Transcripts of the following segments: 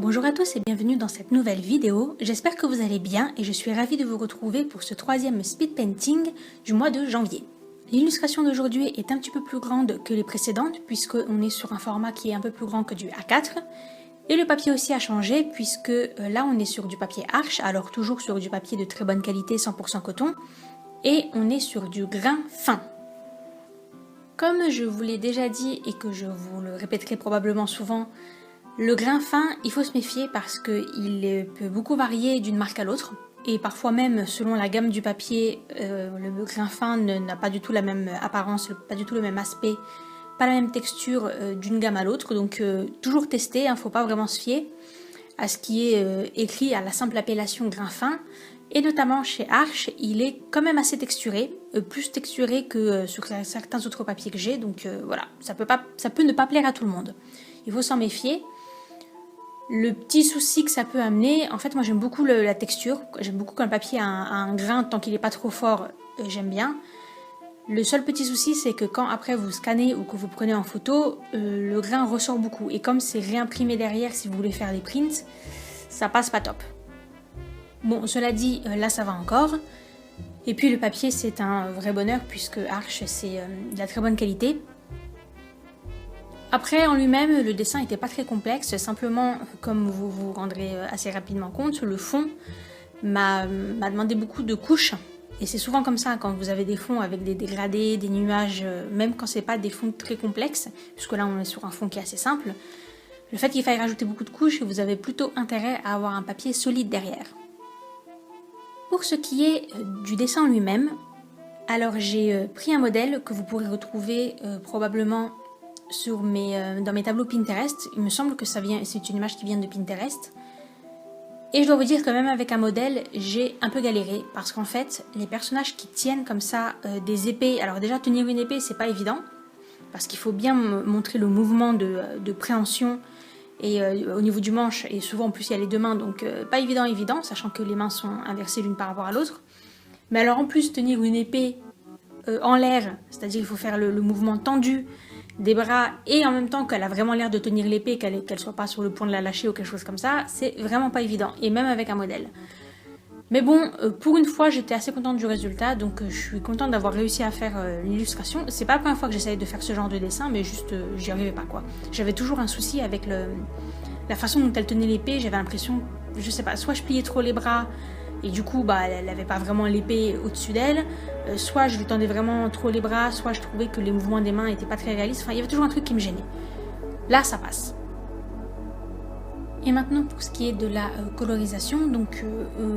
Bonjour à tous et bienvenue dans cette nouvelle vidéo, j'espère que vous allez bien et je suis ravie de vous retrouver pour ce troisième speed painting du mois de janvier. L'illustration d'aujourd'hui est un petit peu plus grande que les précédentes puisqu'on est sur un format qui est un peu plus grand que du A4 et le papier aussi a changé puisque là on est sur du papier Arches, alors toujours sur du papier de très bonne qualité 100% coton et on est sur du grain fin. Comme je vous l'ai déjà dit et que je vous le répéterai probablement souvent, le grain fin, il faut se méfier parce qu'il peut beaucoup varier d'une marque à l'autre et parfois même selon la gamme du papier, le grain fin n'a pas du tout la même apparence, pas du tout le même aspect, pas la même texture d'une gamme à l'autre. Donc toujours tester, il ne faut pas vraiment se fier à ce qui est écrit à la simple appellation grain fin. Et notamment chez Arches, il est quand même assez texturé, plus texturé que sur certains autres papiers que j'ai. Donc voilà, ça peut ne pas plaire à tout le monde. Il faut s'en méfier. Le petit souci que ça peut amener, en fait moi j'aime beaucoup la texture, j'aime beaucoup quand le papier a un grain, tant qu'il n'est pas trop fort, j'aime bien. Le seul petit souci c'est que quand après vous scannez ou que vous prenez en photo, le grain ressort beaucoup. Et comme c'est réimprimé derrière si vous voulez faire des prints, ça passe pas top. Bon, cela dit, là ça va encore. Et puis le papier c'est un vrai bonheur puisque Arches c'est de la très bonne qualité. Après, en lui-même, le dessin n'était pas très complexe, simplement, comme vous vous rendrez assez rapidement compte, le fond m'a demandé beaucoup de couches. Et c'est souvent comme ça, quand vous avez des fonds avec des dégradés, des nuages, même quand c'est pas des fonds très complexes, puisque là on est sur un fond qui est assez simple, le fait qu'il faille rajouter beaucoup de couches, vous avez plutôt intérêt à avoir un papier solide derrière. Pour ce qui est du dessin en lui-même, alors j'ai pris un modèle que vous pourrez retrouver probablement dans mes tableaux Pinterest. Il me semble que c'est une image qui vient de Pinterest. Et je dois vous dire que même avec un modèle, j'ai un peu galéré. Parce qu'en fait, les personnages qui tiennent comme ça des épées... Alors déjà, tenir une épée, c'est pas évident. Parce qu'il faut bien montrer le mouvement de préhension et au niveau du manche. Et souvent, en plus, il y a les deux mains. Donc, pas évident, sachant que les mains sont inversées l'une par rapport à l'autre. Mais alors, en plus, tenir une épée en l'air, c'est-à-dire qu'il faut faire le mouvement tendu des bras et en même temps qu'elle a vraiment l'air de tenir l'épée, qu'elle soit pas sur le point de la lâcher ou quelque chose comme ça, c'est vraiment pas évident, et même avec un modèle. Mais bon, pour une fois j'étais assez contente du résultat, donc je suis contente d'avoir réussi à faire l'illustration. C'est pas la première fois que j'essayais de faire ce genre de dessin, mais juste j'y arrivais pas quoi. J'avais toujours un souci avec la façon dont elle tenait l'épée, j'avais l'impression, je sais pas, soit je pliais trop les bras, et du coup, elle n'avait pas vraiment l'épée au-dessus d'elle. Soit je lui tendais vraiment trop les bras, soit je trouvais que les mouvements des mains n'étaient pas très réalistes. Enfin, il y avait toujours un truc qui me gênait. Là, ça passe. Et maintenant, pour ce qui est de la colorisation, donc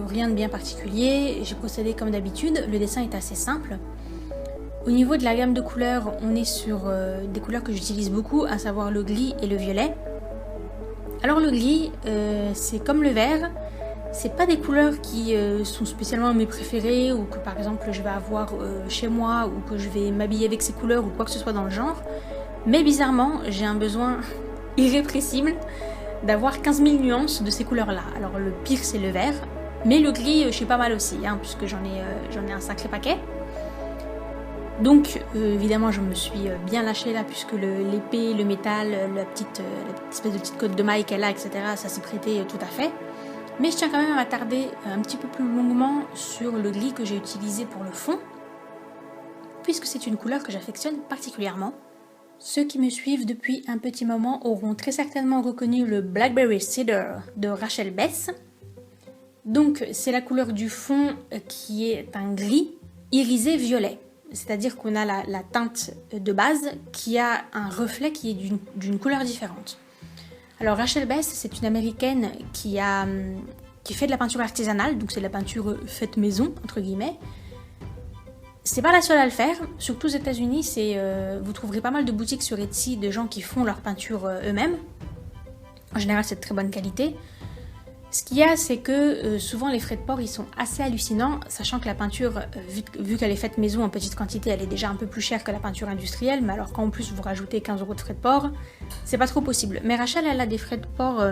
rien de bien particulier. J'ai procédé comme d'habitude. Le dessin est assez simple. Au niveau de la gamme de couleurs, on est sur des couleurs que j'utilise beaucoup, à savoir le gris et le violet. Alors le gris, c'est comme le vert. C'est pas des couleurs qui sont spécialement mes préférées ou que par exemple je vais avoir chez moi ou que je vais m'habiller avec ces couleurs ou quoi que ce soit dans le genre. Mais bizarrement, j'ai un besoin irrépressible d'avoir 15 000 nuances de ces couleurs-là. Alors le pire c'est le vert, mais le gris je suis pas mal aussi, puisque j'en ai un sacré paquet. Donc évidemment je me suis bien lâchée là puisque l'épée, le métal, la petite espèce de petite cotte de maille qu'elle a, etc. ça s'est prêté tout à fait. Mais je tiens quand même à m'attarder un petit peu plus longuement sur le gris que j'ai utilisé pour le fond, puisque c'est une couleur que j'affectionne particulièrement. Ceux qui me suivent depuis un petit moment auront très certainement reconnu le Blackberry Cedar de Rachel Bess. Donc c'est la couleur du fond qui est un gris irisé violet, c'est-à-dire qu'on a la teinte de base qui a un reflet qui est d'une couleur différente. Alors Rachel Bess, c'est une américaine qui fait de la peinture artisanale, donc c'est de la peinture faite maison, entre guillemets. C'est pas la seule à le faire, surtout aux États-Unis, vous trouverez pas mal de boutiques sur Etsy de gens qui font leur peinture eux-mêmes. En général, c'est de très bonne qualité. Ce qu'il y a, c'est que souvent les frais de port ils sont assez hallucinants, sachant que la peinture, vu qu'elle est faite maison en petite quantité, elle est déjà un peu plus chère que la peinture industrielle, mais alors qu'en plus vous rajoutez 15 € de frais de port, c'est pas trop possible. Mais Rachel, elle a des frais de port,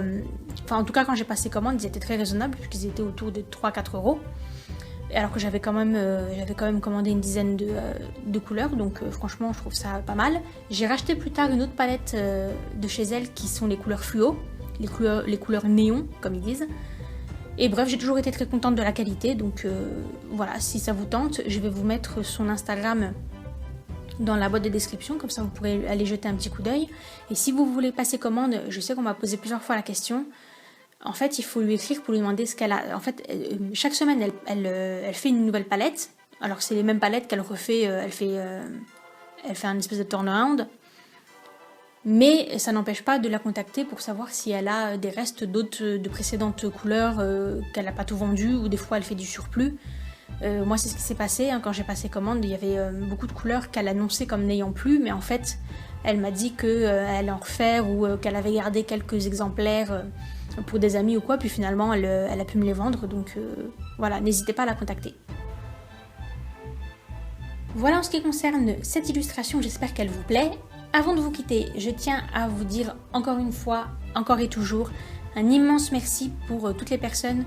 en tout cas quand j'ai passé commande, ils étaient très raisonnables, puisqu'ils étaient autour de 3-4 €, alors que j'avais quand même commandé une dizaine de couleurs, donc franchement je trouve ça pas mal. J'ai racheté plus tard une autre palette de chez elle qui sont les couleurs fluo. les couleurs néon, comme ils disent. Et bref, j'ai toujours été très contente de la qualité, donc voilà, si ça vous tente, je vais vous mettre son Instagram dans la boîte de description, comme ça vous pourrez aller jeter un petit coup d'œil. Et si vous voulez passer commande, je sais qu'on m'a posé plusieurs fois la question, en fait il faut lui écrire pour lui demander ce qu'elle a. En fait, chaque semaine elle fait une nouvelle palette, alors c'est les mêmes palettes qu'elle refait, elle fait un espèce de turnaround, mais ça n'empêche pas de la contacter pour savoir si elle a des restes de précédentes couleurs qu'elle n'a pas tout vendu, ou des fois elle fait du surplus. Moi c'est ce qui s'est passé, quand j'ai passé commande, il y avait beaucoup de couleurs qu'elle annonçait comme n'ayant plus, mais en fait elle m'a dit qu'elle allait en refaire, ou qu'elle avait gardé quelques exemplaires pour des amis ou quoi, puis finalement elle a pu me les vendre, donc voilà, n'hésitez pas à la contacter. Voilà en ce qui concerne cette illustration, j'espère qu'elle vous plaît. Avant de vous quitter, je tiens à vous dire encore une fois, encore et toujours, un immense merci pour toutes les personnes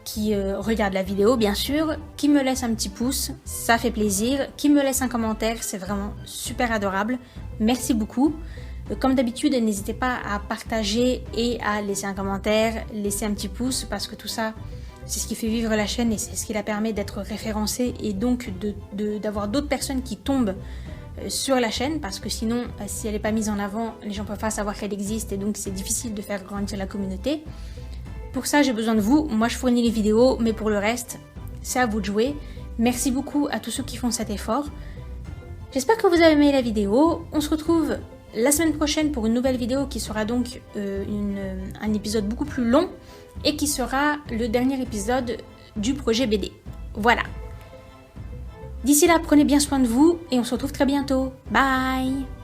qui regardent la vidéo, bien sûr, qui me laissent un petit pouce, ça fait plaisir, qui me laissent un commentaire, c'est vraiment super adorable. Merci beaucoup. Comme d'habitude, n'hésitez pas à partager et à laisser un commentaire, laisser un petit pouce, parce que tout ça, c'est ce qui fait vivre la chaîne et c'est ce qui la permet d'être référencée et donc d'avoir d'autres personnes qui tombent sur la chaîne, parce que sinon, si elle n'est pas mise en avant, les gens ne peuvent pas savoir qu'elle existe et donc c'est difficile de faire grandir la communauté. Pour ça, j'ai besoin de vous. Moi, je fournis les vidéos, mais pour le reste, c'est à vous de jouer. Merci beaucoup à tous ceux qui font cet effort. J'espère que vous avez aimé la vidéo. On se retrouve la semaine prochaine pour une nouvelle vidéo qui sera donc un épisode beaucoup plus long et qui sera le dernier épisode du projet BD. Voilà. D'ici là, prenez bien soin de vous et on se retrouve très bientôt. Bye!